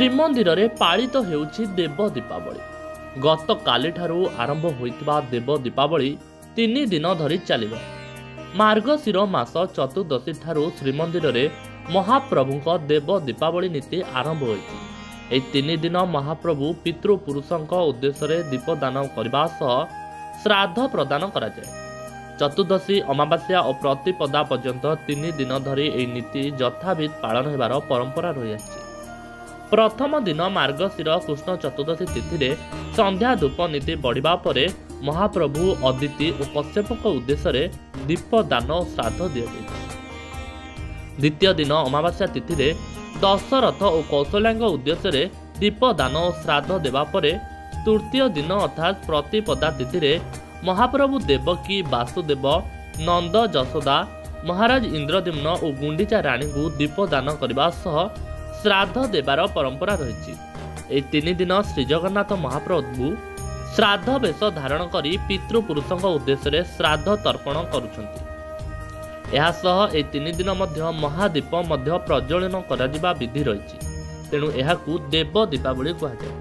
ଶ୍ରୀମନ୍ଦିର ରେ ପାଳିତ ହେଉଛି ଦେବ ଦୀପାବଳି। ଗତକାଲି ଠାରୁ ଆରମ୍ଭ ହୋଇଥିବା ଦେବ ଦୀପାବଳି 3 ଦିନ ଧରି ଚାଲିବ। ମାର୍ଗଶିର ମାସ ଚତୁର୍ଦଶୀ ଠାରୁ ଶ୍ରୀମନ୍ଦିରରେ ମହାପ୍ରଭୁଙ୍କ ଦେବ ଦୀପାବଳି ନୀତି ଆରମ୍ଭ ହୋଇଛି। ଏହି 3 ଦିନ ମହାପ୍ରଭୁ ପିତୃପୁରୁଷଙ୍କ ଉଦ୍ଦେଶ୍ୟରେ ଦୀପଦାନ କରିବା ସହ ଶ୍ରାଦ୍ଧ ପ୍ରଦାନ କରାଯାଏ। ଚତୁର୍ଦଶୀ, ଅମାବାସ୍ୟା ଓ ପ୍ରତିପଦା ପର୍ଯ୍ୟନ୍ତ 3 ଦିନ ଧରି ଏହି ନୀତି ଯଥାବିଧ ପାଳନ ହେବାର ପରମ୍ପରା ରହିଆସିଛି। ପ୍ରଥମ ଦିନ ମାର୍ଗଶିର କୃଷ୍ଣ ଚତୁର୍ଦଶୀ ତିଥିରେ ସନ୍ଧ୍ୟା ଧୂପ ନୀତି ବଢ଼ିବା ପରେ ମହାପ୍ରଭୁ ଅଦିତି ଓ କଶ୍ୟପଙ୍କ ଉଦ୍ଦେଶ୍ୟରେ ଦୀପଦାନ ଓ ଶ୍ରାଦ୍ଧ ଦିଆଯାଇଥାଏ। ଦ୍ୱିତୀୟ ଦିନ ଅମାବାସ୍ୟା ତିଥିରେ ଦଶରଥ ଓ କୌଶଲ୍ୟାଙ୍କ ଉଦ୍ଦେଶ୍ୟରେ ଦୀପଦାନ ଓ ଶ୍ରାଦ୍ଧ ଦେବା ପରେ ତୃତୀୟ ଦିନ ଅର୍ଥାତ୍ ପ୍ରତିପଦା ତିଥିରେ ମହାପ୍ରଭୁ ଦେବକୀ, ବାସୁଦେବ, ନନ୍ଦ, ଯଶୋଦା, ମହାରାଜ ଇନ୍ଦ୍ରଦ୍ୟୁମ୍ନ ଓ ଗୁଣ୍ଡିଚା ରାଣୀଙ୍କୁ ଦୀପଦାନ କରିବା ସହ ଶ୍ରାଦ୍ଧ ଦେବାର ପରମ୍ପରା ରହିଛି। ଏହି 3 ଦିନ ଶ୍ରୀଜଗନ୍ନାଥ ମହାପ୍ରଭୁ ଶ୍ରାଦ୍ଧ ବେଶ ଧାରଣ କରି ପିତୃପୁରୁଷଙ୍କ ଉଦ୍ଦେଶ୍ୟରେ ଶ୍ରାଦ୍ଧ ତର୍ପଣ କରୁଛନ୍ତି। ଏହା ସହ ଏହି 3 ଦିନ ମଧ୍ୟ ମହାଦୀପ ମଧ୍ୟ ପ୍ରଜ୍ୱଳନ କରାଯିବା ବିଧି ରହିଛି। ତେଣୁ ଏହାକୁ ଦେବ ଦୀପାବଳି କୁହାଯାଏ।